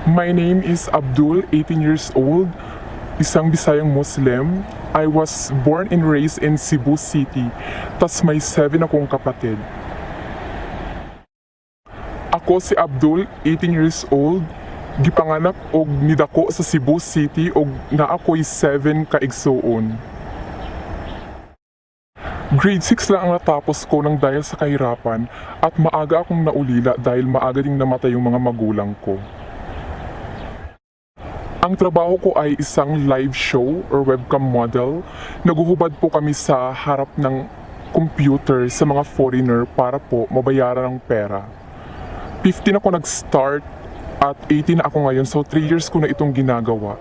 My name is Abdul, 18 years old, isang Bisayang Muslim. I was born and raised in Cebu City, tas may 7 akong kapatid. Ako si Abdul, 18 years old, gipanganak og nidako sa Cebu City og na ako'y 7 ka igsuon. Grade 6 lang ang natapos ko nang dahil sa kahirapan at maaga akong naulila dahil maaga ding namatay yung mga magulang ko. Ang trabaho ko ay isang live show or webcam model. Naguhubad po kami sa harap ng computer sa mga foreigner para po mabayaran ng pera. 15 ako nag-start at 18 na ako ngayon, so 3 years ko na itong ginagawa.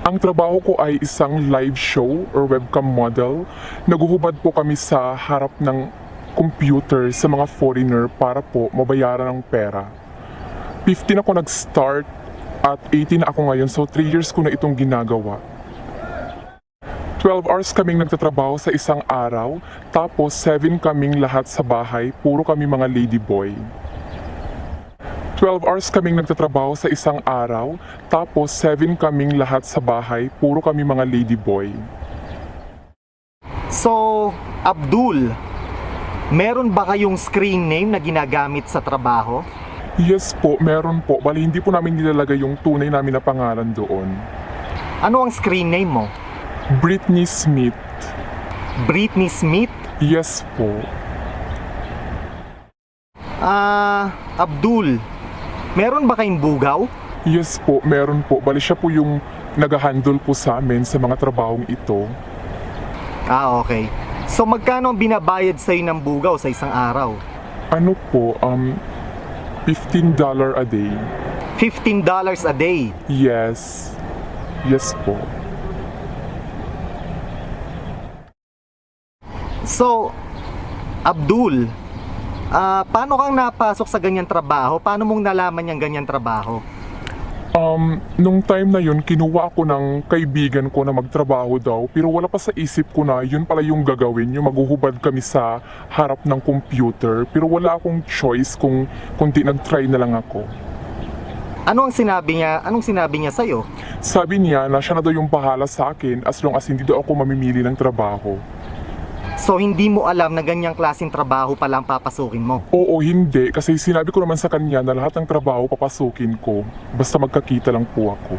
Ang trabaho ko ay isang live show or webcam model. Naguhubad po kami sa harap ng computer sa mga foreigner para po mabayaran ng pera. 15 ako nag-start at 18 na ako ngayon, so 3 years ko na itong ginagawa. 12 hours kaming nagtatrabaho sa isang araw, tapos 7 kaming lahat sa bahay, puro kami mga ladyboy. 12 hours kaming nagtatrabaho sa isang araw, tapos 7 kaming lahat sa bahay, puro kami mga ladyboy. So, Abdul, meron ba kayong screen name na ginagamit sa trabaho? Yes po, meron po. Bali, hindi po namin nilalagay yung tunay namin na pangalan doon. Ano ang screen name mo? Britney Smith. Britney Smith? Yes po. Abdul, meron ba kayong bugaw? Yes po, meron po. Bali, siya po yung nag-handle po sa amin sa mga trabahong ito. Okay. So, magkano ang binabayad sa'yo ng bugaw sa isang araw? Ano po, $15 a day. $15 a day? Yes. Yes po. So, Abdul, paano kang napasok sa ganyang trabaho? Paano mong nalaman yung ganyang trabaho? Nung time na yun, kinuha ako ng kaibigan ko na magtrabaho daw, pero wala pa sa isip ko na yun pala yung gagawin, yung maghuhubad kami sa harap ng computer, pero wala akong choice kung di nag-try na lang ako. Anong sinabi niya sa'yo? Sabi niya na siya na daw yung bahala sa akin as long as hindi daw ako mamimili ng trabaho. So, hindi mo alam na ganyang klaseng trabaho pala ang papasukin mo? Oo, hindi. Kasi sinabi ko naman sa kanya na lahat ng trabaho papasukin ko. Basta magkakita lang po ako.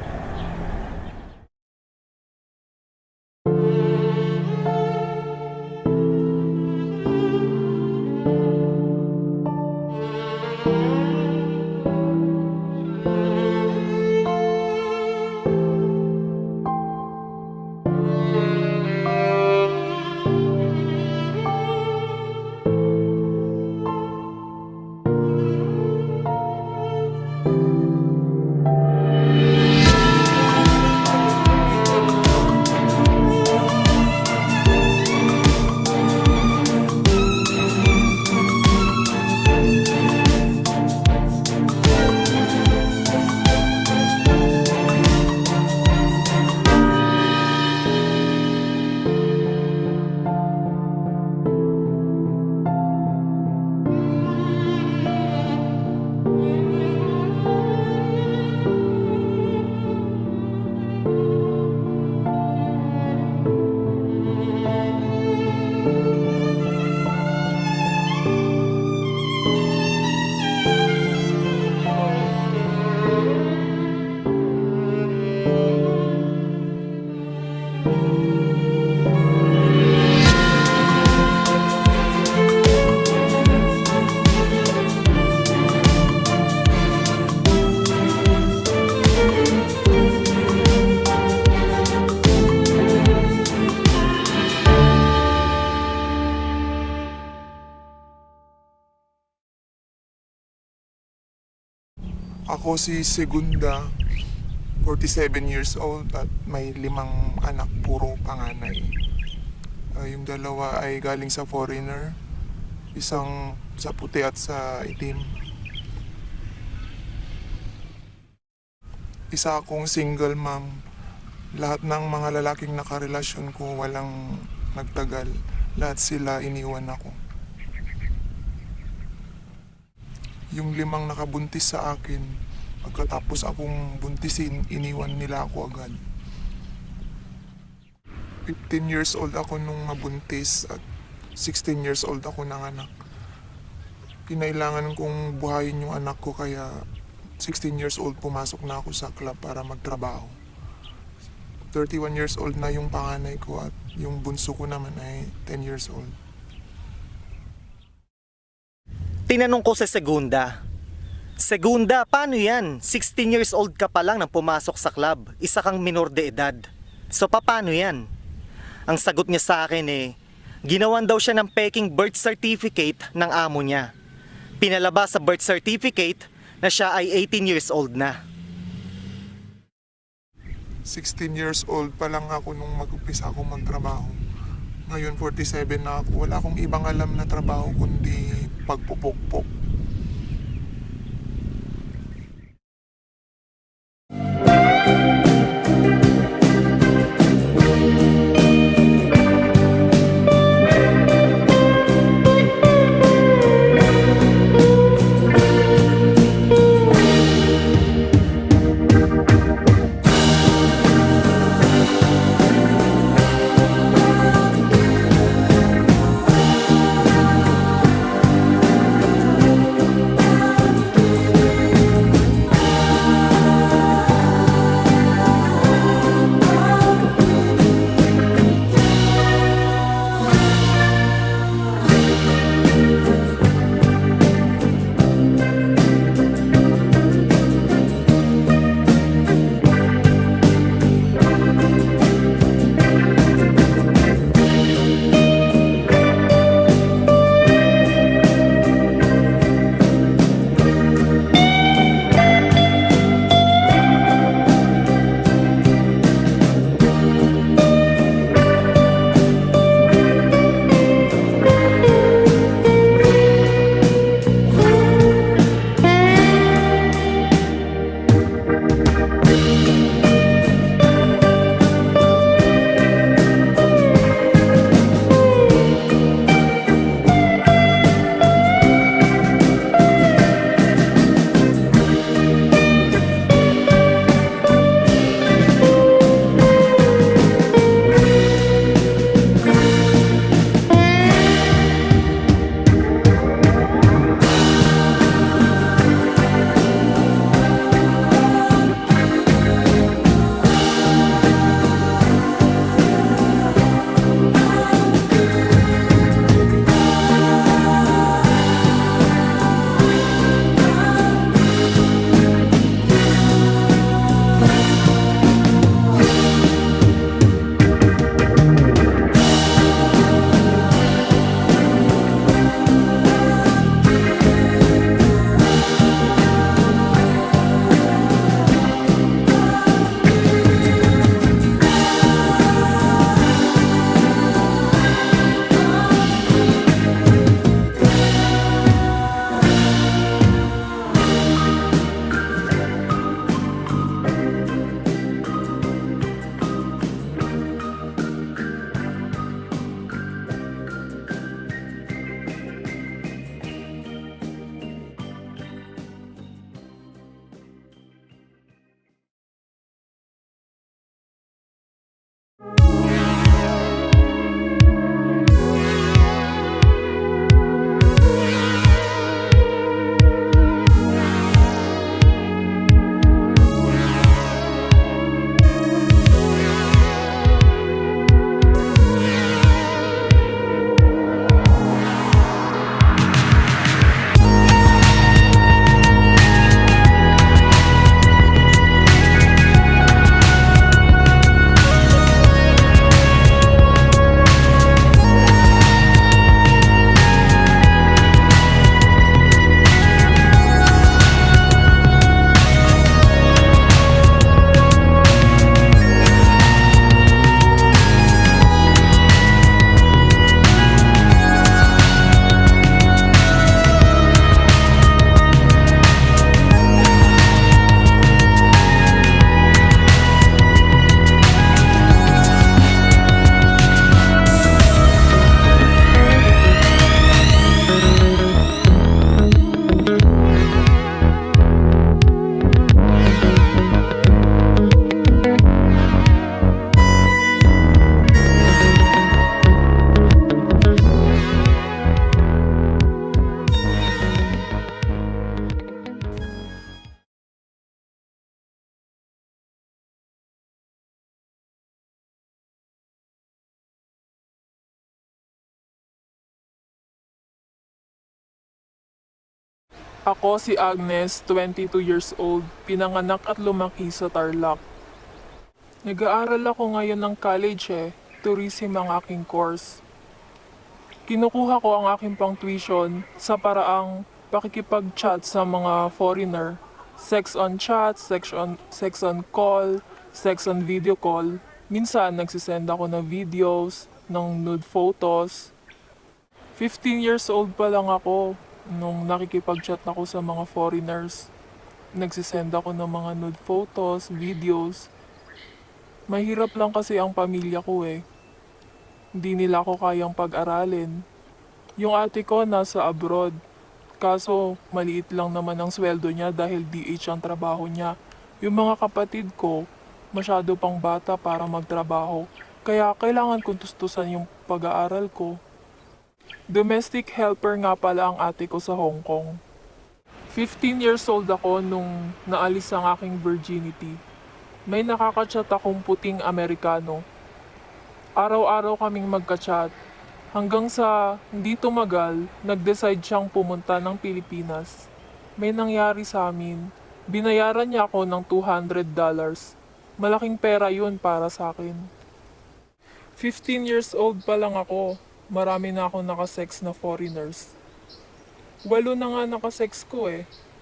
Ako si Segunda, 47 years old at may 5 anak, puro panganay. Yung dalawa ay galing sa foreigner, isang sa puti at sa itim. Isa akong single mom. Lahat ng mga lalaking nakarelasyon ko walang nagtagal. Lahat sila iniwan ako. Yung 5 nakabuntis sa akin, Pagkatapos akong buntisin, iniwan nila ako agad. 15 years old ako nung mabuntis at 16 years old ako nanganak. Kinailangan kong buhayin yung anak ko kaya 16 years old pumasok na ako sa club para magtrabaho. 31 years old na yung panganay ko at yung bunso ko naman ay 10 years old. Tinanong ko sa Segunda, Segunda, paano yan? 16 years old ka pa lang nang pumasok sa club. Isa kang minor de edad. So paano yan? Ang sagot niya sa akin ginawan daw siya ng peking birth certificate ng amo niya. Pinalabas sa birth certificate na siya ay 18 years old na. 16 years old pa lang ako nung mag-umpisa ako magtrabaho. Ngayon 47 na ako. Wala akong ibang alam na trabaho kundi pagpupukpok. Ako si Agnes, 22 years old, pinanganak at lumaki sa Tarlac. Nag-aaral ako ngayon ng college tourism ang aking course. Kinukuha ko ang aking pang tuition sa paraang pakikipag-chat sa mga foreigner. Sex on chat, sex on call, sex on video call. Minsan nagsisend ako ng videos, ng nude photos. 15 years old pa lang ako nung nakikipag-chat ako sa mga foreigners. Nagsisend ako ng mga nude photos, videos. Mahirap lang kasi ang pamilya ko Hindi nila ako kayang pag-aralin. Yung ate ko nasa abroad. Kaso maliit lang naman ang sweldo niya dahil DH ang trabaho niya. Yung mga kapatid ko, masyado pang bata para magtrabaho. Kaya kailangan kong tustusan yung pag-aaral ko. Domestic helper nga pala ang ate ko sa Hong Kong. 15 years old ako nung naalis ang aking virginity. May nakakachat akong puting Amerikano. Araw-araw kaming magka-chat. Hanggang sa hindi tumagal, nag-decide siyang pumunta ng Pilipinas. May nangyari sa amin. Binayaran niya ako ng $200. Malaking pera yun para sa akin. 15 years old pa lang ako. Marami na ako nakasex na foreigners. 8 na nga nakasex ko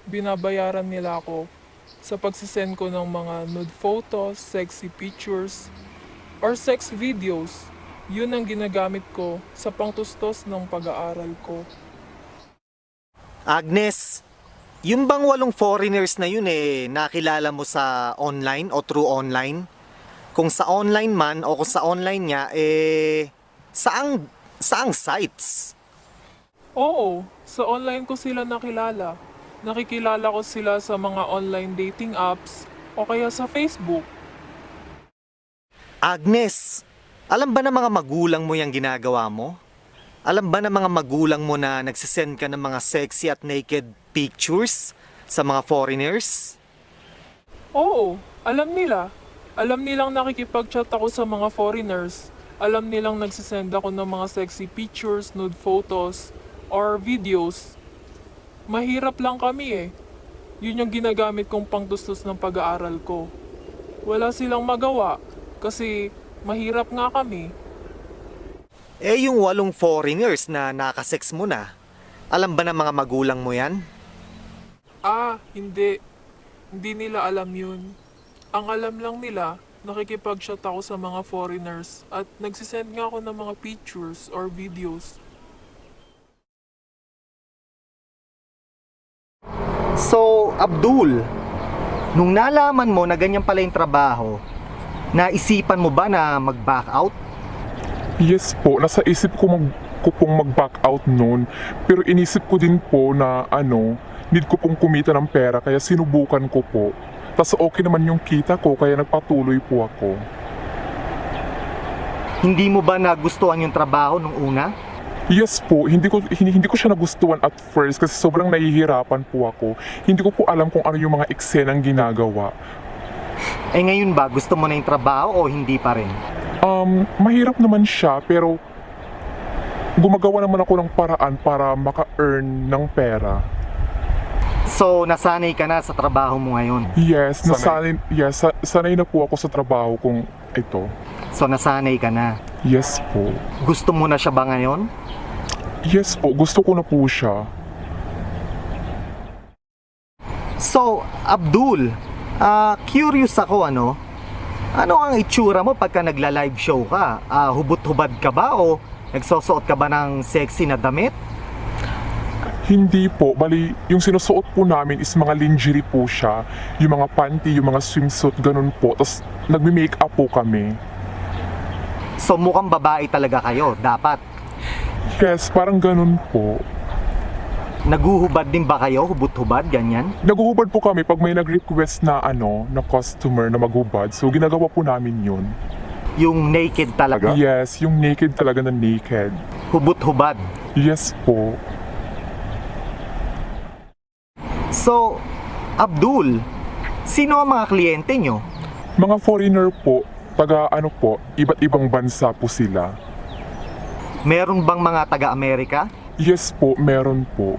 Binabayaran nila ako sa pagsisend ko ng mga nude photos, sexy pictures, or sex videos. Yun ang ginagamit ko sa pangtustos ng pag-aaral ko. Agnes, yung bang 8 foreigners na yun nakilala mo sa online o through online? Kung sa online man o kung sa online niya, saang sites? Oo, sa online ko sila nakilala. Nakikilala ko sila sa mga online dating apps o kaya sa Facebook. Agnes, alam ba ng mga magulang mo yung ginagawa mo? Alam ba ng mga magulang mo na nagsisend ka ng mga sexy at naked pictures sa mga foreigners? Oo, alam nila. Alam nilang nakikipag-chat ako sa mga foreigners. Alam nilang nagsisend ako ng mga sexy pictures, nude photos, or videos. Mahirap lang kami Yun yung ginagamit kong pangtustos ng pag-aaral ko. Wala silang magawa kasi mahirap nga kami. Yung 8 foreigners na nakasex mo na, alam ba ng mga magulang mo yan? Hindi. Hindi nila alam yun. Ang alam lang nila, nakikipag-chat ako sa mga foreigners at nagsisend nga ako ng mga pictures or videos. So, Abdul, nung nalaman mo na ganyan pala yung trabaho, naisipan mo ba na mag-back out? Yes po, nasa isip ko pong mag-back out noon. Pero inisip ko din po na need ko pong kumita ng pera kaya sinubukan ko po. Tas okay naman yung kita ko kaya nagpatuloy po ako. Hindi mo ba nagustuhan yung trabaho nung una? Yes po, hindi ko siya nagustuhan at first kasi sobrang nahihirapan po ako. Hindi ko po alam kung ano yung mga eksenang ginagawa. Ngayon ba, gusto mo na yung trabaho o hindi pa rin? Mahirap naman siya pero gumagawa naman ako ng paraan para maka-earn ng pera. So, nasanay ka na sa trabaho mo ngayon? Yes, sanay na po ako sa trabaho kong ito. So, nasanay ka na? Yes po. Gusto mo na siya ba ngayon? Yes po, gusto ko na po siya. So, Abdul, curious ako ano ang itsura mo pagka nagla-live show ka? Hubot-hubad ka ba o nagsusuot ka ba ng sexy na damit? Hindi po, bali yung sinusuot po namin is mga lingerie po siya. Yung mga panty, yung mga swimsuit, ganun po. Tapos nagme-makeup po kami. So, mukhang babae talaga kayo, dapat. Yes, parang ganun po. Naguhubad din ba kayo? Hubot-hubad, ganyan? Naguhubad po kami pag may nag-request na na customer na maghubad. So ginagawa po namin yun. Yung naked talaga? Yes, yung naked talaga na naked. Hubot-hubad? Yes po. So, Abdul, sino ang mga kliyente nyo? Mga foreigner po, taga iba't ibang bansa po sila. Meron bang mga taga-Amerika? Yes po, meron po.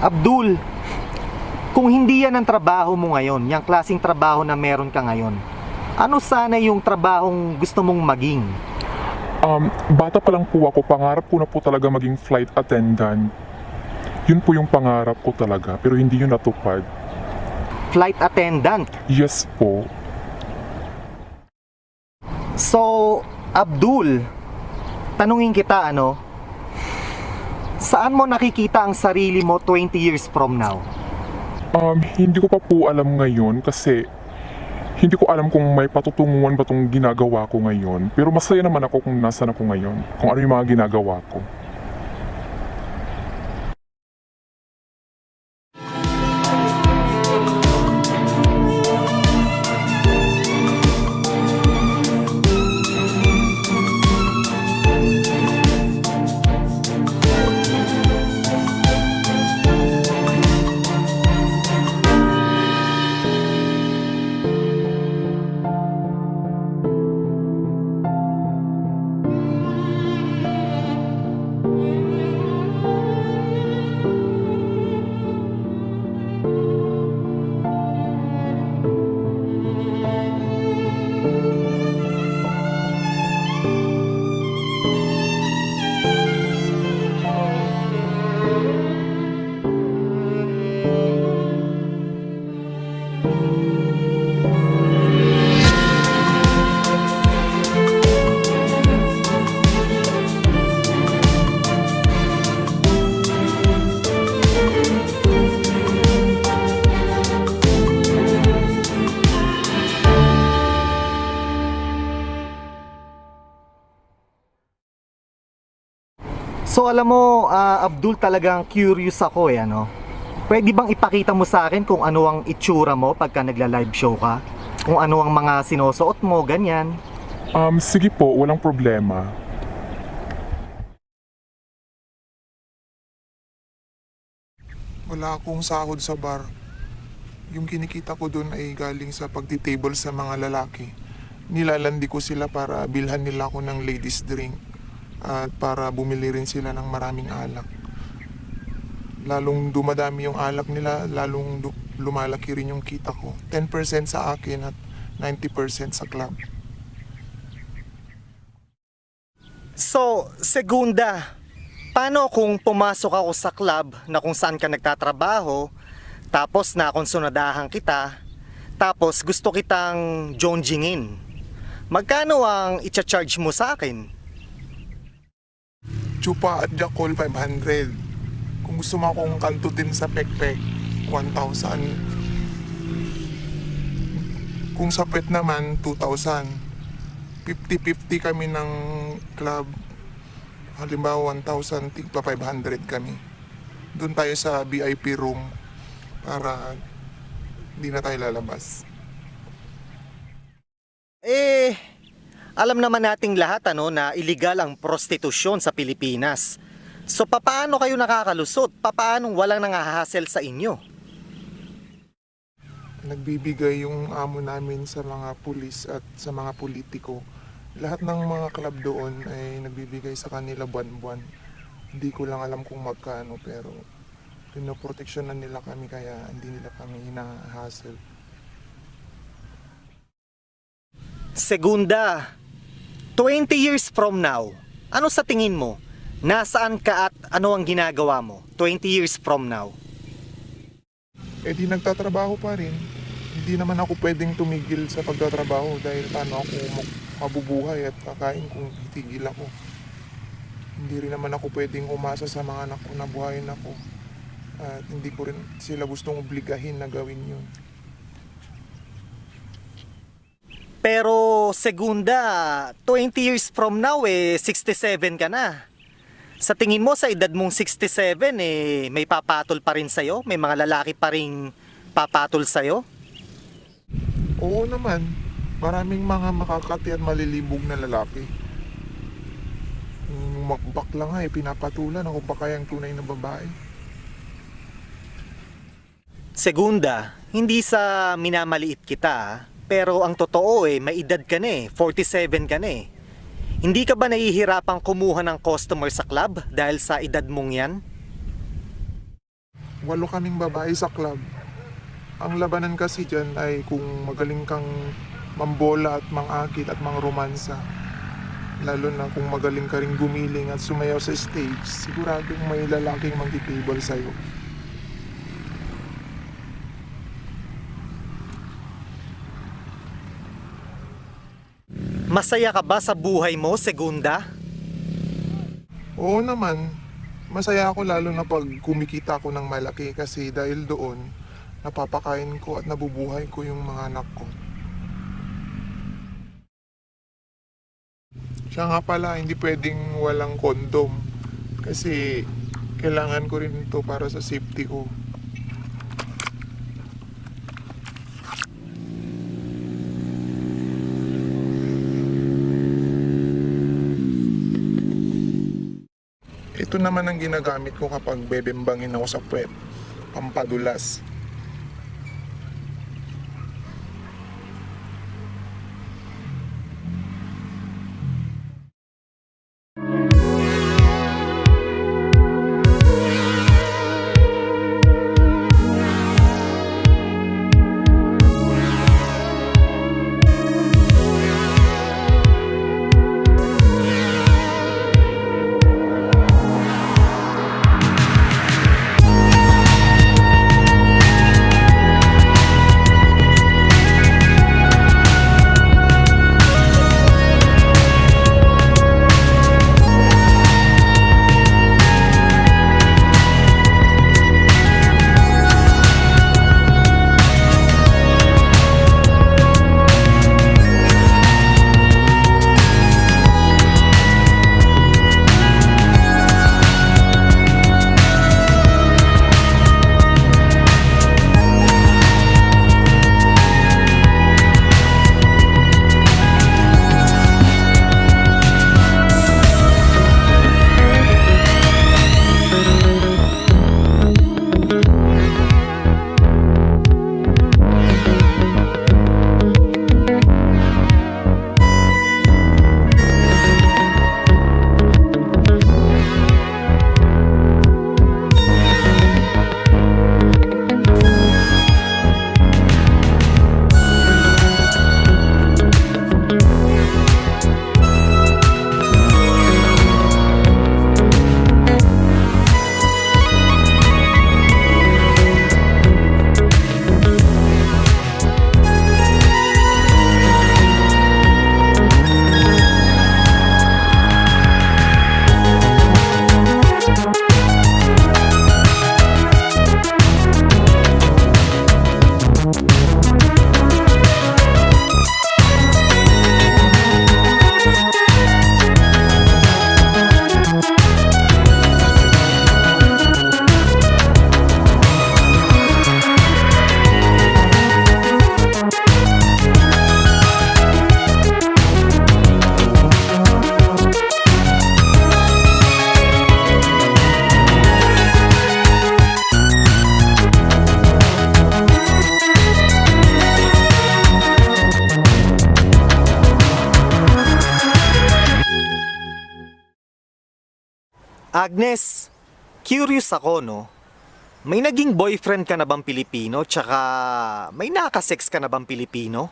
Abdul, kung hindi yan ang trabaho mo ngayon, yung klaseng trabaho na meron ka ngayon, ano sana yung trabahong gusto mong maging? Bata pa lang po ako, pangarap ko na po talaga maging flight attendant. Yun po yung pangarap ko talaga, pero hindi yun natupad. Flight attendant. Yes po. So, Abdul, tanungin kita saan mo nakikita ang sarili mo 20 years from now? Hindi ko pa po alam ngayon kasi hindi ko alam kung may patutunguhan ba tong ginagawa ko ngayon. Pero masaya naman ako kung nasaan ako ngayon, kung ano yung mga ginagawa ko. So alam mo, Abdul, talagang curious ako Pwede bang ipakita mo sa akin kung ano ang itsura mo pagka nagla-live show ka? Kung ano ang mga sinusuot mo, ganyan. Sige po, walang problema. Wala akong sahod sa bar. Yung kinikita ko doon ay galing sa pagtitable sa mga lalaki. Nilalandi ko sila para bilhan nila ako ng ladies drink at para bumili rin sila ng maraming alak. Lalong dumadami yung alak nila, lalong lumalaki rin yung kita ko. 10% sa akin at 90% sa club. So, Segunda, paano kung pumasok ako sa club na kung saan ka nagtatrabaho, tapos nakonsonadahan kita, tapos gusto kitang jonjingin? Magkano ang i-charge mo sa akin? Chupa at Jackal 500. Kung gusto mo akong kantutin sa pekpek, 1,000. Kung sa pet naman, 2,000. 50-50 kami ng club. Halimbawa, 1,000, tigpa 500 kami. Doon tayo sa VIP room para hindi na tayo lalabas. Alam naman nating lahat na illegal ang prostitusyon sa Pilipinas. So papaano kayo nakakalusot? Papaano walang nangahassle sa inyo? Nagbibigay yung amo namin sa mga pulis at sa mga politiko. Lahat ng mga club doon ay nagbibigay sa kanila buwan-buwan. Hindi ko lang alam kung magkano, pero pinoproteksyonan nila kami kaya hindi nila kami hinahassle. Segunda, 20 years from now, ano sa tingin mo? Nasaan ka at ano ang ginagawa mo 20 years from now? Di nagtatrabaho pa rin. Hindi naman ako pwedeng tumigil sa pagtatrabaho dahil paano ako mabubuhay at kakain kung titigil ako. Hindi rin naman ako pwedeng umasa sa mga anak ko na buhayin ako. At hindi ko rin sila gustong obligahin na gawin yun. Pero Segunda, 20 years from now 67 ka na. Sa tingin mo sa edad mong 67 may papatol pa rin sa'yo? May mga lalaki pa rin papatol sa'yo? Oo naman. Maraming mga makakati at malilibog na lalaki. Bakla nga pinapatulan ako pa kayang tunay na babae. Segunda, hindi sa minamaliit kita, pero ang totoo may edad ka na 47 ka na Hindi ka ba nahihirapang kumuha ng customer sa club dahil sa edad mong yan? 8 kaming babae sa club. Ang labanan kasi dyan ay kung magaling kang mambola at mangakit at mangromansa. Lalo na kung magaling ka rin gumiling at sumayaw sa stage, siguradong may lalaking magtitable sa'yo. Masaya ka ba sa buhay mo, Segunda? Oo naman, masaya ako lalo na pag kumikita ako ng malaki kasi dahil doon, napapakain ko at nabubuhay ko yung mga anak ko. Siya nga pala, hindi pwedeng walang kondom kasi kailangan ko rin ito para sa safety ko. Ito naman ang ginagamit ko kapag bebembangin ako sa puwet, pampadulas. Agnes, curious ako, no? May naging boyfriend ka na bang Pilipino? Tsaka may nakasex ka na bang Pilipino?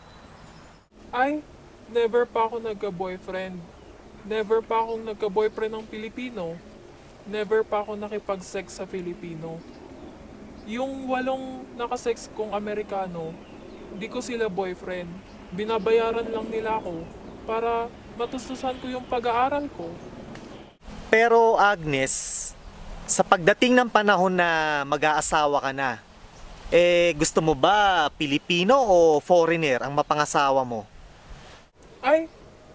Ay, never pa ako nagka-boyfriend. Never pa akong nagka-boyfriend ng Pilipino. Never pa ako nakipag-sex sa Filipino. Yung 8 nakasex kong Amerikano, di ko sila boyfriend. Binabayaran lang nila ako para matustusan ko yung pag-aaral ko. Pero Agnes, sa pagdating ng panahon na mag-aasawa ka na, gusto mo ba Pilipino o foreigner ang mapangasawa mo? Ay,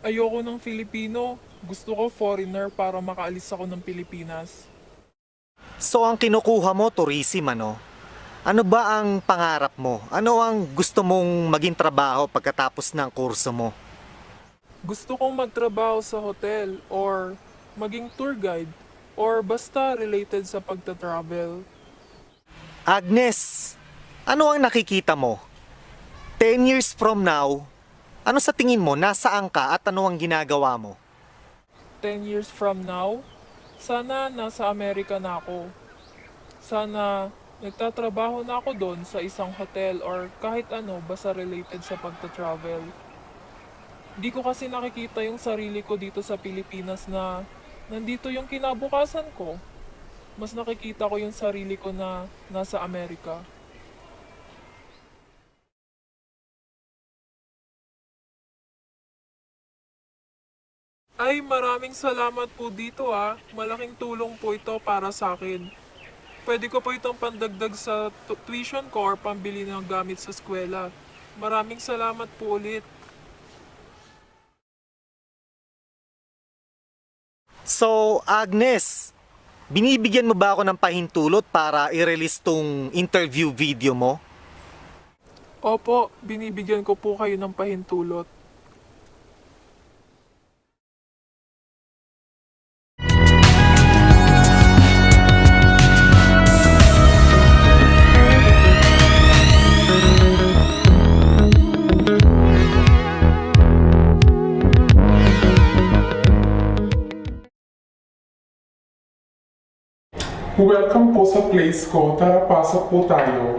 ayoko ng Filipino. Gusto ko foreigner para makaalis ako ng Pilipinas. So ang kinukuha mo, tourism, ano? Ano ba ang pangarap mo? Ano ang gusto mong maging trabaho pagkatapos ng kurso mo? Gusto kong magtrabaho sa hotel or maging tour guide or basta related sa pagta-travel. Agnes, ano ang nakikita mo? 10 years from now, ano sa tingin mo, nasaan ka at ano ang ginagawa mo? 10 years from now, sana nasa Amerika na ako. Sana Nagtatrabaho na ako doon sa isang hotel or kahit ano basta related sa pagta-travel. Di ko kasi nakikita yung sarili ko dito sa Pilipinas na nandito yung kinabukasan ko. Mas nakikita ko yung sarili ko na nasa Amerika. Ay, maraming salamat po dito ah. Malaking tulong po ito para sa akin. Pwede ko po itong pandagdag sa tuition ko or pambili ng gamit sa eskwela. Maraming salamat po ulit. So, Agnes, binibigyan mo ba ako ng pahintulot para i-release tong interview video mo? Opo, binibigyan ko po kayo ng pahintulot. Welcome po sa place ko. Tara, pasok po tayo.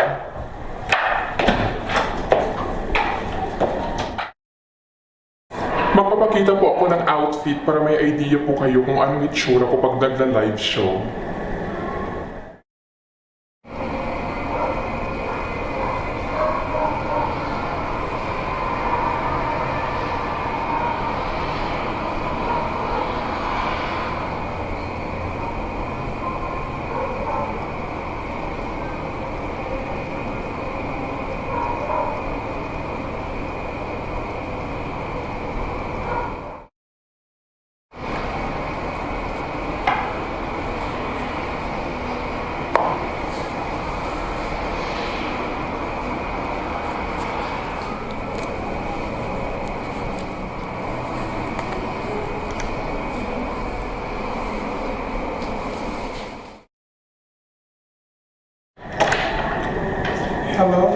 Magpapakita po ako ng outfit para may idea po kayo kung anong itsura ko pag nagla-live show. Hello.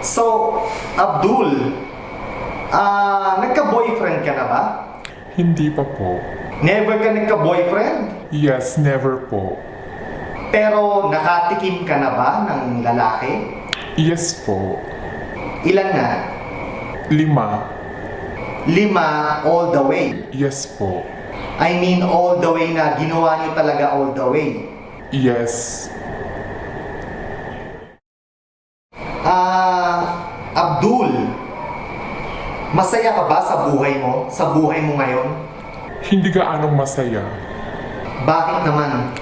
So, Abdul, nagka-boyfriend ka na ba? Hindi pa po. Never ka nagka-boyfriend? Yes, never po. Pero nakatikim ka na ba ng lalaki? Yes po. Ilan na? 5. 5 all the way. Yes po. I mean all the way na ginawa niyo talaga all the way. Yes. Abdul, masaya ka ba sa buhay mo? Sa buhay mo ngayon? Hindi gaanong masaya. Bakit naman?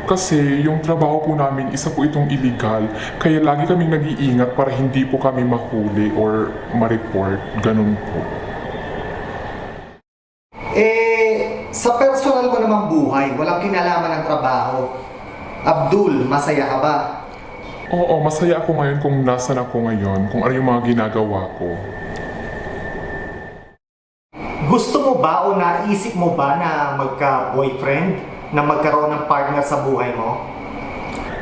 Kasi yung trabaho po namin, isa po itong illegal. Kaya lagi kaming nag-iingat para hindi po kami mahuli or ma-report. Ganun po. Sa personal mo namang buhay, walang kinalaman ng trabaho. Abdul, masaya ka ba? Oo, masaya ako ngayon kung nasan ako ngayon, kung ano yung mga ginagawa ko. Gusto mo ba o naisip mo ba na magka-boyfriend? Na magkaroon ng partner sa buhay mo?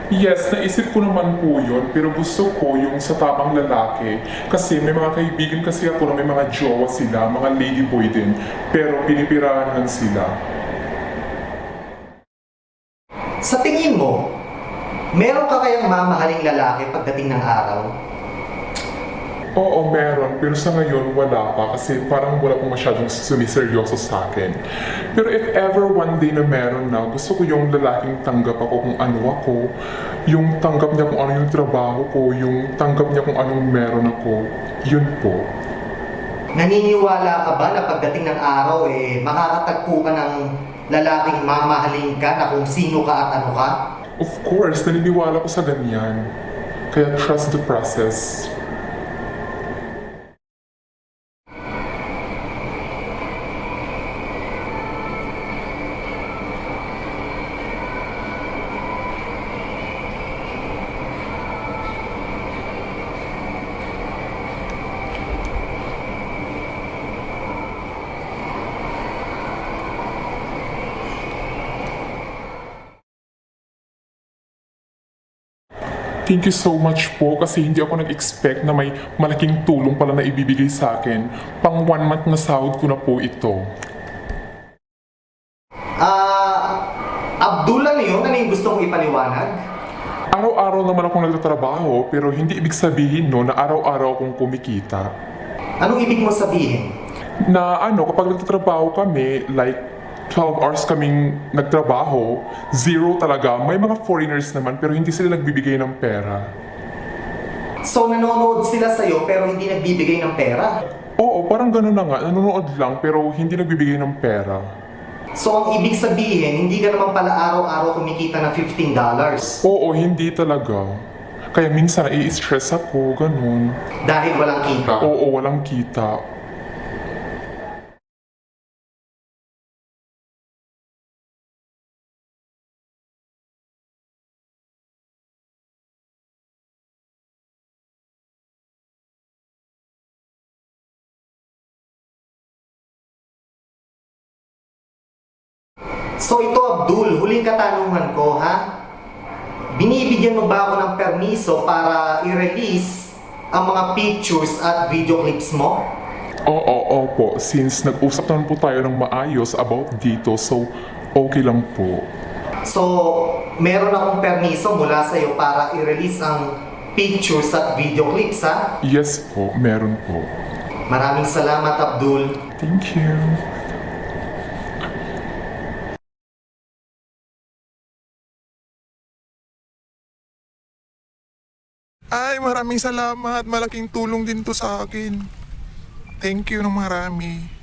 Yes, naisip ko naman po yun, pero gusto ko yung sa tamang lalaki. Kasi may mga kaibigan kasi ako na may mga jowa sila, mga ladyboy din, pero pinipirahan lang sila. Meron ka kayang mamahaling lalaki pagdating ng araw? Oo, meron. Pero sa ngayon, wala pa. Kasi parang wala pong masyadong sumiseryoso sa akin. Pero if ever one day na meron na, gusto ko yung lalaking tanggap ako kung ano ako. Yung tanggap niya kung ano yung trabaho ko. Yung tanggap niya kung anong meron ako. Yun po. Naniniwala ka ba na pagdating ng araw makakatagpo ka ng lalaking mamahalin ka na kung sino ka at ano ka? Of course, naniniwala ko sa ganyan. Kaya trust the process. Thank you so much po kasi hindi ako nag-expect na may malaking tulong pala na ibibigay sa akin. Pang 1 month na sahod ko na po ito. Abdul, ano yun? Ano yung gusto mong ipaliwanag? Araw-araw naman akong nagtatrabaho pero hindi ibig sabihin no na araw-araw akong kumikita. Anong ibig mo sabihin? Na kapag nagtatrabaho kami, like 12 hours kaming nagtrabaho, zero talaga. May mga foreigners naman pero hindi sila nagbibigay ng pera. So, nanonood sila sa'yo pero hindi nagbibigay ng pera? Oo, parang gano'n na nga. Nanonood lang pero hindi nagbibigay ng pera. So, ang ibig sabihin, hindi ka naman pala araw-araw kumikita ng $15 Oo, hindi talaga. Kaya minsan nai-stress ako, ganun. dahil walang kita. Oo, walang kita. So ito Abdul, huling katanungan ko ha? Binibigyan mo ba ako ng permiso para i-release ang mga pictures at video clips mo? Oo, opo. Since nag-usap naman po tayo ng maayos about dito, so okay lang po. So, meron akong permiso mula sa'yo para i-release ang pictures at video clips ha? Yes po, meron po. Maraming salamat Abdul. Thank you. Ay, maraming salamat. Malaking tulong din to sa akin. Thank you ng marami.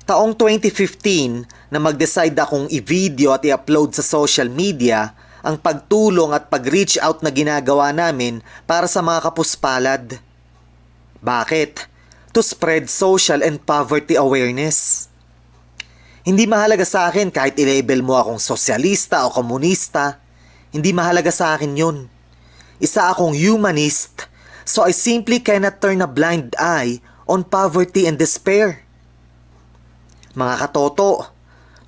Taong 2015 na mag-decide akong i-video at i-upload sa social media ang pagtulong at pag-reach out na ginagawa namin para sa mga kapuspalad. Bakit? To spread social and poverty awareness. Hindi mahalaga sa akin kahit i-label mo akong sosyalista o komunista. Hindi mahalaga sa akin yun. Isa akong humanist, so I simply cannot turn a blind eye on poverty and despair. Mga katoto,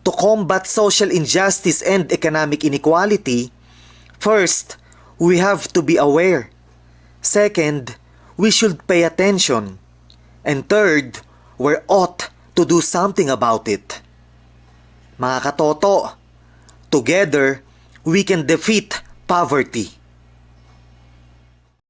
to combat social injustice and economic inequality, first, we have to be aware. Second, we should pay attention. And third, we ought to do something about it. Mga katoto, together, we can defeat poverty.